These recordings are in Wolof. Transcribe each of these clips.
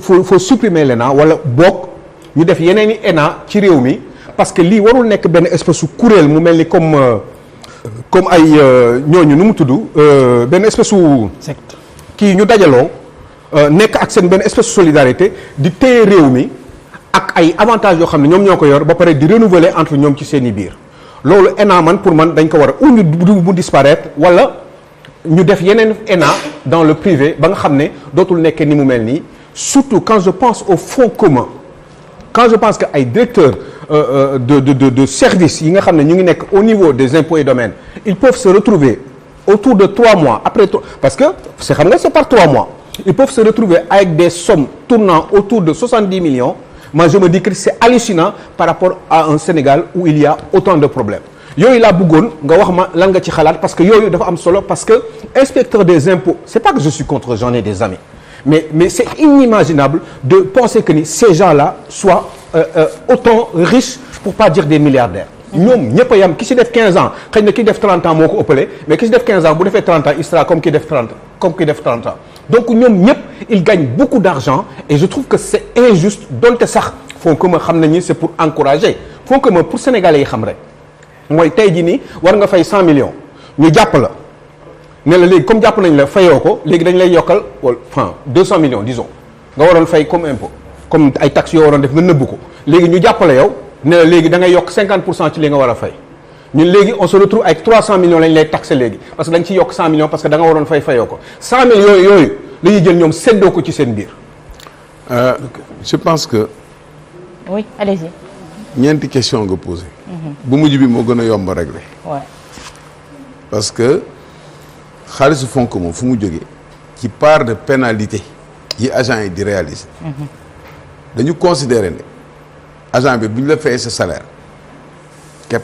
faut supprimer l'ENA wala boog ñu def yeneen i ENA ci réew mi parce que lii warul nekk benn espèce su kuréel mu mel ni comme ay ñooñu nu mu tudd benn espèce su secte kii ñu dajaloo nekk ak seen benn espèce de solidarité di téye réew mi ak ay avantages yoo xam ne ñoom ñoo ko yor ba pare di renouveler entre ñoom ci seen i biir loolu ENA man pour man dañ ko war a ou ñu mu disparaître wala ñu def yeneen ENA dans le privé ba nga xam ne dootul nekkee ni mu mel nii surtout quand je pense au fonds commun quand je pense que ay directeurs de services yi nga xam ne ñu ngi nekk au niveau des impôts et domaines ils peuvent se retrouver autour de 3 mois après parce que c'est xam nga c'est par 3 mois ils peuvent se retrouver avec des sommes tournant autour de 70 millions moi je me dis que c'est hallucinant par rapport à un Sénégal où il y a autant de problèmes yooyu laa bëggoon nga wax ma lan nga ci xalaat parce que yooyu dafa am solo parce que inspecteur des impôts c'est pas que je suis contre j'en ai des amis mais c'est inimaginable de penser que ni ces gens-là soient autant riches pour pas dire des milliardaires ñoom ñëpp a yam ki si def 15 ans xëy na ki def 30 ans moo ko ëppale mais ki si def 15 ans bu defee 30 ans il sera comme ki def 30 ans donc ñoom ñëpp ils gagnent beaucoup d'argent et je trouve que c'est injuste donte sax fonds commun xam nañu c'est pour encourager fonds commun pour sénégalais yi xam rek mooy tey jii nii war nga fay 100 millions ñu jàpp la ne la léegi comme jàpp nañ la fayoo ko léegi dañ lay yokkal wala enfin 200 millions disons nga waroon fay comme impôt comme ay taxes yoo waroon def nga nëbbu ko léegi ñu jàppale yow ne la léegi da ngay yokk 50% ci li nga war a fay ñun léegi on se retrouve avec 300 millions lañ lay taxé léegi parce que da nga ciy yokk 100 millions parce que da nga waroon fayoo ko 100 millions yooyu la ñuy jël ñoom séddoo ko ci seen biir. Je pense que. oui allez-y. ñeenti question nga posé. bu mujj bi moo gën a yomb a régler. Ouais. parce que xaalisu fonds commun fu mu jógee ci part de pénalité yi agent yi di réaliser. dañu considérer ne agent bi bu ñu la fayee sa salaire képp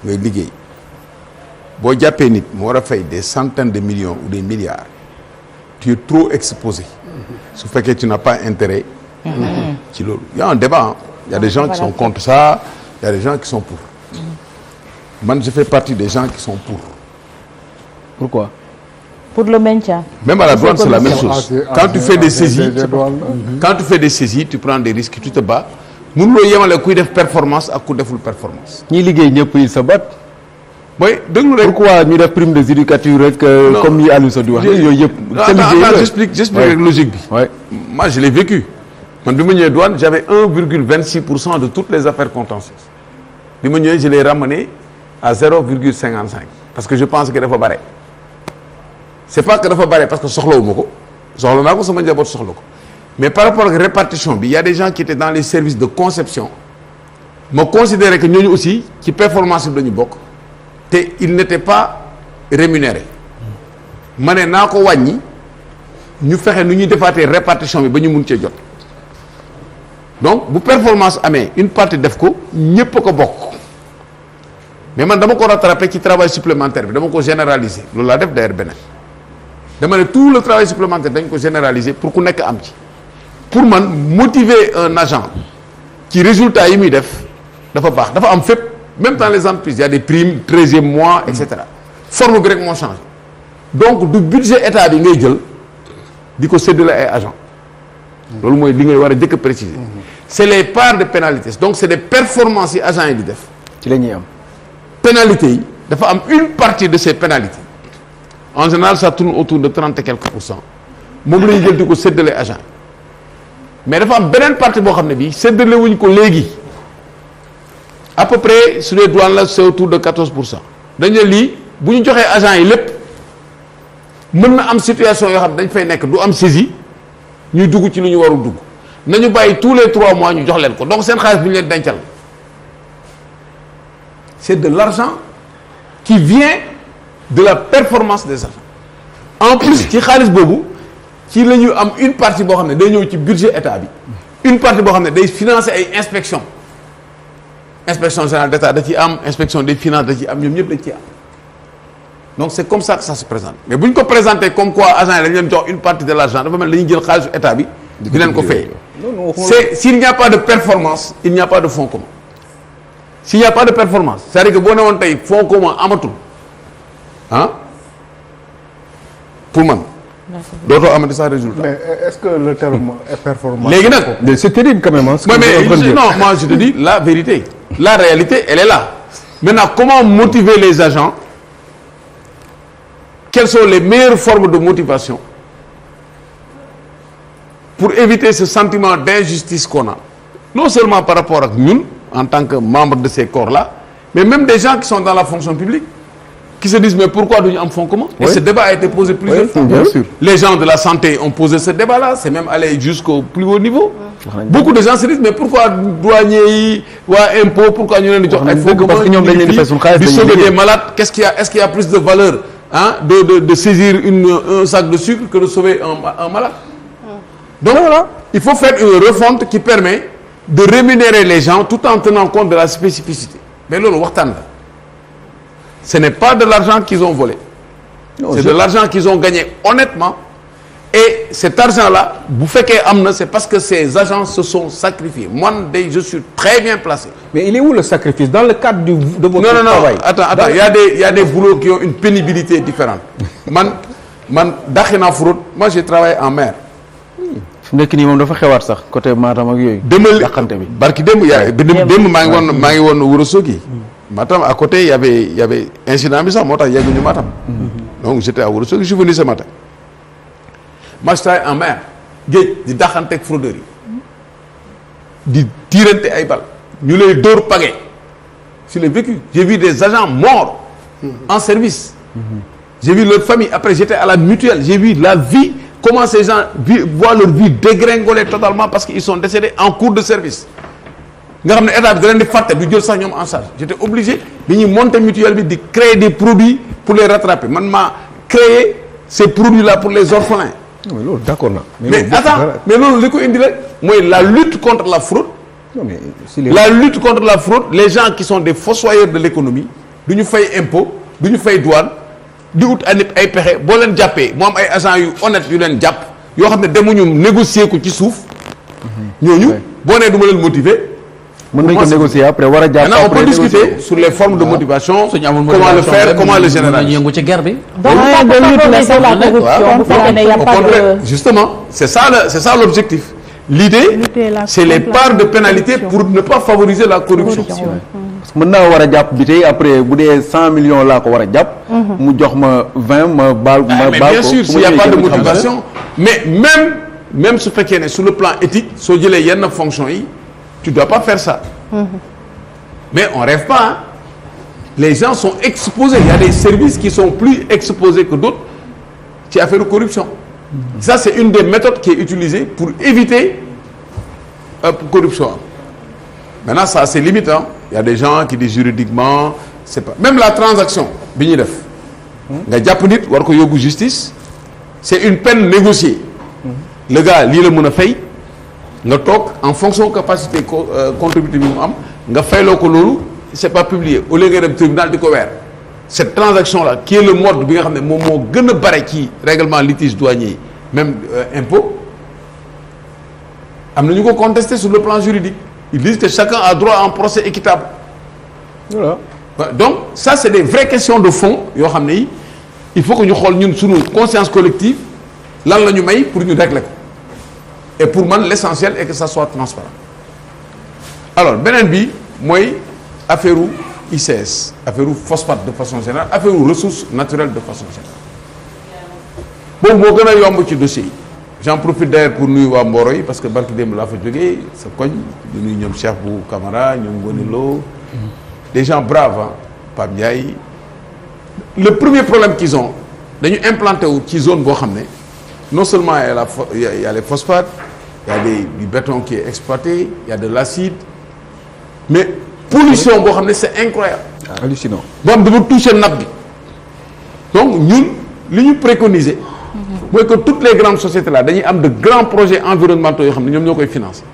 ngay liggéey boo jàppee nit mu war a fay des centaines de millions ou des milliards tu es trop exposé su fekkee tu n'as pas intérêt ci loolu il y a un débat il y a des gens qui sont contre ça il y a des gens qui sont pour man je fais partie des gens qui sont pour. Pourquoi? Pour le maintien. Même à la douane c'est la même chose quand tu fais des saisies quand tu fais des saisies tu prends des risques tu te bats mënuloo yemale kuy def performance ak ku deful performance. ñi liggéey ñëpp ils se battent. mooy déglu rek. pourquoi ñu def prime de judicature rek. comme yi Aliou Sow di wax yooyu yëpp. seen liggéey j'explique rek logique bi. ouais. Moi je l'ai vécu man bi ma ñëwee douane j'avais 1,26% de toutes les affaires contentieuses bi ma ñëwee je l'ai ramené à 0,55 parce que je pense que dafa bare. c'est pas que dafa bare parce que soxlawuma ko soxla naa ko sama njaboot soxla ko mais par rapport ak répartition bi il y a des gens qui étaient dans les services de conception ma considérais que ñooñu aussi ci performance bi dañu bokk te ils n'étaient pas rémunérés ma ne naa ko wàññi ñu fexe nu ñuy defaatee répartition bi ba ñu mun cee jot donc bu performance amee une partie def ko ñépp a ko bokk mais man dama ko rattraper ci travail supplémentaire bi dama ko généraliser loolu laa def d'ailleurs beneen dama ne tout le travail supplémentaire dañ ko généraliser pour ku nekk am ci pour man motiver un agent ci résultat yi muy def dafa baax dafa am fépp même dans les entreprises il y a des primes 13e mois et cetera forme bi rek moo changé donc du budget état bi ngay jël di ko séddale ay agents loolu mooy li ngay war a jëkk a préciser c'est les parts de pénalité donc c'est des performances yi agents yi di def ci la ñuy am. pénalité yi dafa am une partie de ces pénalités en général ça tourne autour de 30 et quelques % moom la ñu jël di ko séddale agent mais dafa am beneen partie boo xam ne bii séddale wuñ ko léegi à peu près sur les douanes la c'est autour de 14%. dañ ne lii bu ñu joxee agent yi lépp mën na am situation yoo xam ne dañ fay nekk du am saisie ñuy dugg ci lu ñu warul dugg nañu bàyyi tous les 3 mois ñu jox leen ko donc seen xaalis bu ñu leen dencal c'est de l'argent qui vient de la performance des agents en plus ci xaalis boobu ci la ñu am une partie boo xam ne day ñëw ci budget état bi une partie boo xam ne day financer ay inspection inspection générale d'état da ciy am inspection des finances da ciy am ñoom ñëpp dañ ciy am donc c'est comme ça que ça se présente mais bu ñu ko présenter comme quoi agent yi dañ leen jox une partie de l'argent dafa mel dañuy jël xaalisu état bi di leen ko fay c'est s'il n'y a pas de performance il n'y a pas de fonds commun s'il n'y a pas de performance c'est-à-dire que boo ne woon tey fonds commun amatul ah pour man dootoo amati sax résultat. mais est-ce que le terme est performant. léegi nag. mais c'est terrible quand même. Non, moi je te dis la vérité. La réalité, elle est là. Maintenant, comment motiver les agents? Quelles sont les meilleures formes de motivation pour éviter ce sentiment d'injustice qu'on a? Non seulement par rapport à nous, en tant que membres de ces corps-là, mais même des gens qui sont dans la fonction publique, qui se disent mais pourquoi nous en fonds commun? Et ce débat a été posé plusieurs fois. Bien sûr. Les gens de la santé ont posé ce débat-là, c'est même allé jusqu'au plus haut niveau. Beaucoup de gens se disent mais pourquoi douaniers ou impôts, pourquoi nous les parce que nous de sauver des malades? Est-ce qu'il y a plus de valeur de saisir un sac de sucre que de sauver un malade? Donc voilà, il faut faire une refonte qui permet de rémunérer les gens tout en tenant compte de la spécificité. Mais là, ce n'est pas de l'argent qu'ils ont volé. C'est de l'argent qu'ils ont gagné honnêtement. Et cet argent-là, vous faites qu'il c'est parce que ces agents se sont sacrifiés. Moi, je suis très bien placé. Mais il est où le sacrifice? Dans le cadre de votre travail? Non, attends, il y a des boulots qui ont une pénibilité différente. Moi, j'ai travaillé en mer. nekk nii moom dafa xewaat sax côté Matam ak yooyu. yàqante bi barki démb maa ngi woon Ourossogui. Matam à côté il y avait incident bi sax moo tax yegguñu Matam. Donc j'étais à Ourossogui, je suis venu ce matin. Moi je travaille en mer géej di daxante ak fraudeurs yi di tiirante ay bal ñu lay dóor pagaie sur les véhicules. J'ai vu des agents morts en service. J'ai vu leur famille. Après j'étais à la mutuelle, j'ai vu la vie. Comment ces gens voient leur vie dégringoler totalement parce qu'ils sont décédés en cours de service. En charge. J'étais obligé de monter mutuelle, de créer des produits pour les rattraper. Maintenant, créer ces produits-là pour les orphelins. D'accord. Mais attends, la lutte contre la fraude, la lutte contre la fraude, les gens qui sont des fossoyeurs de l'économie, nous faisons impôts, nous faisons douane, di ut ay pexe boo leen jàppee mu am ay agents yu honnête yu leen jàpp yoo xam ne demuñu négocier ko ci suuf ñooñu boo nee du ma leen motiver mën nañ ko négocier après war a jàpp. Maintenant on peut discuter sur les formes de motivation, comment le faire, comment le généraliser. donc de lutte la corruption bu fekkee ne y a pas de justement c'est ça l'objectif. L'idée c'est les parts de pénalité pour ne pas favoriser la corruption. mën naa war a jàpp bi tey après bu dee 100 millions laa ko war a jàpp. mu jox ma 20 ma baal ma baal ko. mais bien sûr s'il y a pas de motivation. mais même su fekkee ne sur le plan éthique soo jëlee yenn fonction yi tu dois pas faire ça. mais on rêve pas hein. Les gens sont exposés. Il y a des services qui sont plus exposés que d'autres ci affaire de corruption. Ça c'est une des méthodes qui est utilisée pour éviter corruption. Maintenant ça c'est limitant. Il y a des gens qui disent juridiquement c'est pas même la transaction bi ñuy def nga jàpp nit war ko yóbbu justice c'est une peine négociée. Le gars lii la mën a fay nga toog en fonction capacité contributive bi mu am nga fayloo ko loolu c'est pas publié au lieu nga dem tribunal di ko weer. Cette transaction là qui est le mode bi nga xam ne moom moo gën a bare ci règlement litige douanier yi même impôt am na ñu ko contester sur le plan juridique. Ils disent que chacun a droit à un procès équitable. Voilà. Donc ça c'est des vraies questions de fond yoo xam ne il faut que ñu xool ñun suñu conscience collective lan la ñu may pour ñu régler ko et pour man l'essentiel est que ça soit transparent. Alors beneen bi mooy affaire u ICS affaire u phosphate de façon générale affaire u ressources naturelles de façon générale boobu moo gën a yomb ci dossier yi. J'en profite d'ailleurs pour nuyu waa Mboro yi parce que barki démb laa fa jógee sa koñ di nuyu ñoom Cheikh Bou Camara ñoom Ngone Lo des gens braves hein Pape Ndiaye. Le premier problème qu'ils ont dañu implanté wu ci zone boo xam ne non seulement il y a les phosphates il y a du béton qui est exploité il y a de l'acide mais pollution boo xam ne c'est incroyable. hallucinant. boo xam dafa toucher nappe bi donc ñun li ñu préconiser. mooy que toutes les grandes sociétés là dañuy am de grands projets environnementaux yoo xam ne ñoom ñoo koy financer.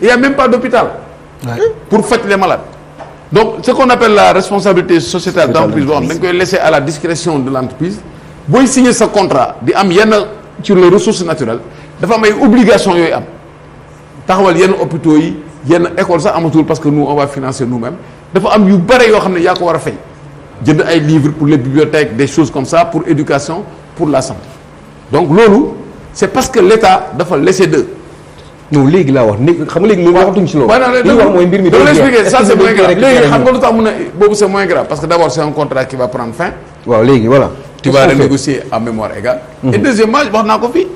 Il y a même pas d'hôpital pour faj les malades. Donc ce qu'on appelle la responsabilité sociétale d'entreprise boo xam dañ koy laisser à la discrétion de l'entreprise booy signer sa contrat di am yenn sur les ressources naturelles dafa am ay obligations yooyu am taxawal yenn hôpitaux yi yenn école sax amatul parce que nous on va financer nous-mêmes dafa am yu bare yoo xam ne yaa ko war a fay jënd ay livres pour les bibliothèques des choses comme ça pour éducation pour la santé. donc loolu c'est parce que l'État dafa laisser de. non léegi laa wax léegi xam nga léegi loolu waxatuñ ci loolu. li ñu wax mooy mbir mi dama l'expliquer ça c'est moins grave léegi xam nga lu tax mu ne boobu c'est moins grave parce que d'abord c'est un contrat qui va prendre fin. waaw léegi voilà. tu vas renégocier à mémoire égale. Et deuxièmement wax naa ko fii.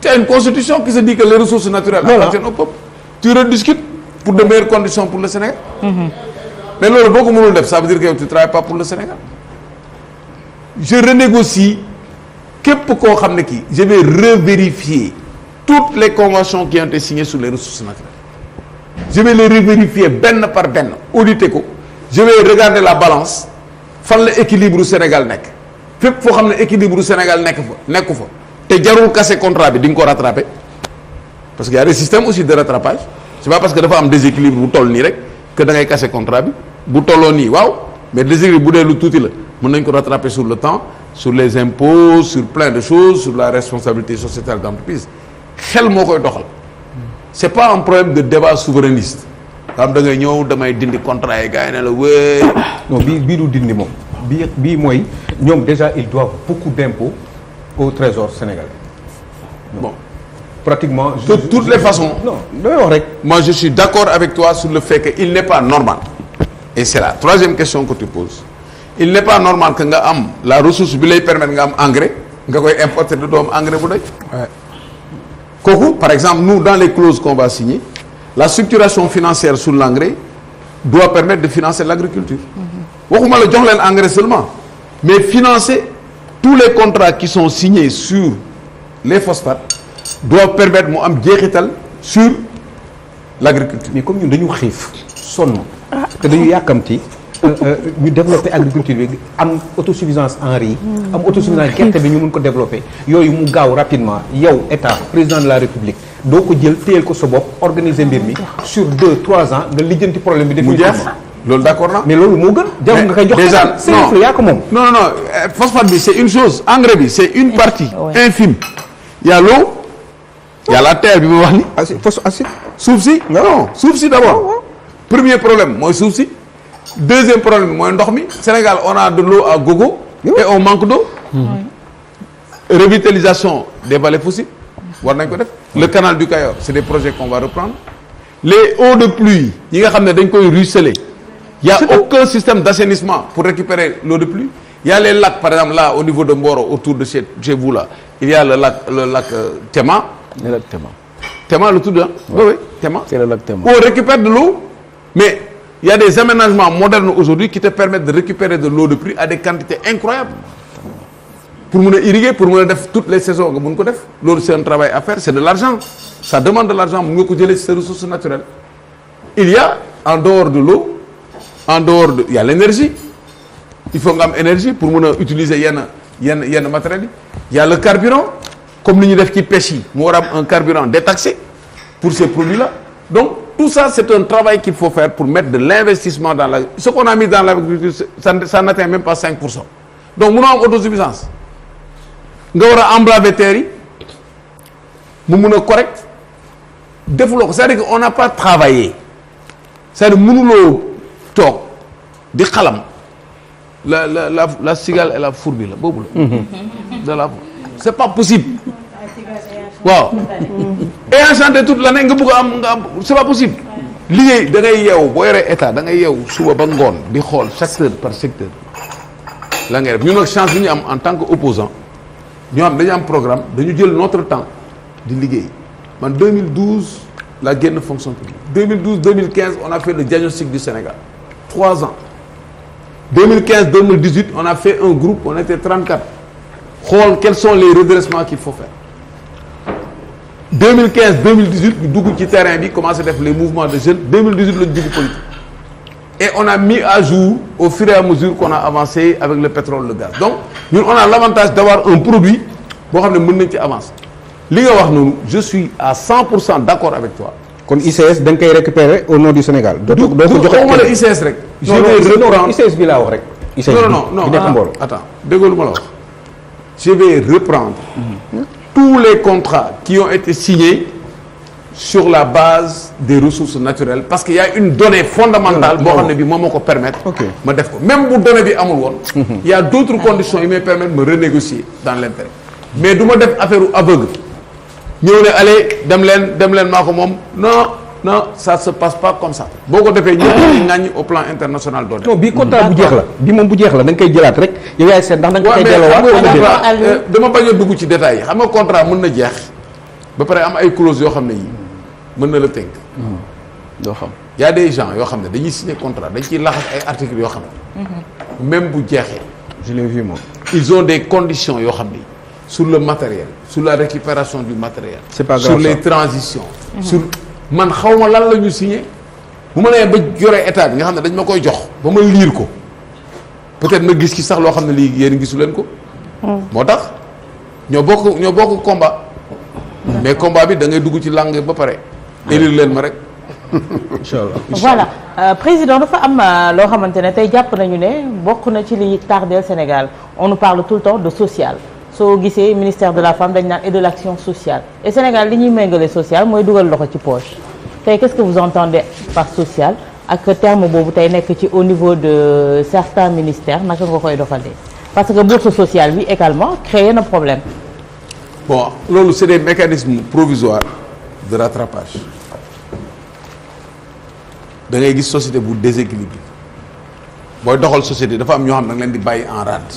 tu as une constitution qui se dit que les ressources naturelles appartiennent au peuple. Tu rediscutes pour de meilleures conditions pour le Sénégal. Mais loolu boo ko mënul def ça veut dire que tu travailles pas pour le Sénégal. Je renégocie képp koo xam ne kii je vais revérifier toutes les conventions qui ont été signées sur les ressources naturelles. Je vais les revérifier benn par benn auditer ko. Je vais regarder la balance fan la équilibre du Sénégal nekk fépp foo xam ne équilibre du Sénégal nekku fa te jarul casser contrat bi di nga ko rattraper parce que y a des systèmes aussi de rattrapage c'est pas parce que dafa am déséquilibre bu toll nii rek que da ngay casser contrat bi bu tolloo nii waaw mais déséquilibre bu dee lu tuuti la mën nañ ko rattraper sur le temps sur les impôts sur plein de choses sur la responsabilité sociétale d'entreprise xel moo koy doxal c'est pas un problème de débat souverainiste nga xam da ngay ñëw damay dindi contrat yi gars yi ne la wéy non bii du dindi moom bii mooy ñoom déjà ils doivent beaucoup d'impôts au trésor sénégalais. Bon. Pratiquement. De toutes les façons. Non, damay wax rek. Moi, je suis d'accord avec toi sur le fait qu'il n'est pas normal. Et c'est la troisième question que tu poses. Il n'est pas normal que nga am la ressource bi lay permettre nga am engrais nga koy importer de doom engrais bu doy. Kooku, par exemple, nous, dans les clauses qu'on va signer, la structuration financière sur l'engrais doit permettre de financer l'agriculture. Waxuma la jox leen engrais seulement, mais financer tous les contrats qui sont signés sur les phosphates doivent permettre mu am jeexital sur l'agriculture. Mais comme ñun dañu xiif sonn te dañu yàkkamti ñu développer agriculture bi am autosuffisance en riz am autosuffisance gerte bi ñu mun ko développer yooyu mu gaaw rapidement yow état président de la république doo ko jël téyel ko sa bopp organiser mbir mi sur 2-3 ans nga lijjanti problème bi mu jeex loolu d'accord na mais loolu moo gën jarul nga koy jox déjà non yaa ko moom non phosphate bi c'est une chose engrais bi c'est une partie infime il y a l'eau il y a la terre bi ma wax ni acide suuf si non suuf si d'abord premier problème mooy suuf si deuxième problème mooy ndox mi Sénégal on a de l'eau à gogo et on manque d'eau revitalisation des vallées fossiles war nañ ko def le canal du Cayor c'est des projets qu'on va reprendre les eaux de pluie yi nga xam ne dañ koy ruisseler il y a aucun système d'assainissement pour récupérer l'eau de pluie il y a les lacs par exemple là au niveau de Mboro autour de chez vous là il y a le lac Tema le lac Tema Tema le tout oui Tema c'est le lac Tema on récupère de l'eau mais il y a des aménagements modernes aujourd'hui qui te permettent de récupérer de l'eau de pluie à des quantités incroyables pour mun a irriguer pour mun a def toutes les saisons nga mun ko def loolu c'est un travail à faire c'est de l'argent ça demande de l'argent mun nga ko jëlee ci ces ressources naturelles il y a en dehors de l'eau il y a l'énergie il faut nga am énergie pour mun a utiliser yenn matériels yi il y a le carburant comme ni ñu def ci pêche yi mu war a am un carburant détaxé pour ces produits-là donc tout ça c'est un travail qu'il faut faire pour mettre de l'investissement dans ce qu'on a mis dans l'agriculture ça n'atteint même pas 5%. Donc mënoo am autosuffisance nga war a emblaver terre yi mu mun a correct defuloo ko c'est-à-dire que on n'a pas travaillé c'est-à-dire mënuloo toog di xalam la cigale et la fourbi la boobu la c'est pas possible waaw et enchanté toute l'année nga bëgg a am c'est pas possible liggéey da ngay yeewu boo yoree état da ngay yeewu suba ba ngoon di xool secteur par secteur la ngay def ñun nag chance bi ñu am en tant que opposant ñoo am dañu am programme dañu jël notre temps di liggéey man 2012 la génn fonction publique 2012-2015 on a fait le diagnostic du Sénégal 3 ans 2015-2018 on a fait un groupe on était 34 xool quels sont les redressements qu'il faut faire 2015-2018 ñu dugg ci terrain bi commencé def les mouvements de jeunes 2018 la ñu dugg politique et on a mis à jour au fur et à mesure qu'on a avancé avec le pétrole le gaz donc ñun on a l'avantage d'avoir un produit boo xam ne mën nañ ci avancer li nga wax noonu je suis à 100% d'accord avec toi. kon ICS da nga koy récupérer au nom du Sénégal. doo ko joxe ICS rek. je vais reprendre ICS bi laa wax rek. ICS non attends déggoo lu ma la wax. je vais reprendre tous les contrats qui ont été signés sur la base des ressources naturelles parce qu'il y a une donnée fondamentale boo xam ne bi moom moo ko permettre ma def ko même bu donnée bi amul woon il y a d'autres conditions yi may permettre me renégocier dans l'intérêt mais du ma def affaire aveugle ñëw ne allez dem leen maa ko moom non ça se passe pas comme ça boo ko defee ñëpp dañuy ŋàññi au plan international doo def. non bii contrat bu jeex la bii moom bu jeex la da nga koy jëlaat rek yow yaay seet ndax da nga koy delloowaat dama bañ a dugg ci détails yi xam nga contrat mën na jeex ba pare am ay clauses yoo xam ne yi mën na la tënk. doo xam y a des gens yoo xam ne dañuy signer contrat dañ ciy laxas ay articles yoo xam ne même bu jeexee je l'ai vu moom. ils ont des conditions yoo xam ne sur le matériel sur la récupération du matériel C'est pas grave, sur les ça. transitions sur man xaw ma lan la ñu signé bu ma nee ba yore état bi nga xam ne dañ ma koy jox ba ma liir ko peut-être ma gis ci sax loo xam ne lii yéen gisu leen ko moo tax ñoo bokk combat mais combat bi da ngay dugg ci langue ba pare élire leen ma rek incha allah. voilà président dafa am loo xamante ne tey jàpp nañu ne bokk na ci li tardeel Sénégal on nous parle tout le temps de social soo gisee ministère de la femme dañ naan et de l'action sociale et Sénégal li ñuy méngale social mooy dugal loxo ci poche tey qu'est-ce que vous entendez par social ak terme boobu tey nekk ci au niveau de certains ministères naka nga koy doxalee parce que bourse sociale bi également créé na problème. bon loolu c'est des mécanismes provisoires de rattrapage da ngay gis société bu déséquilibré booy doxal société dafa am ñoo xam ne da nga leen di bàyyi en rade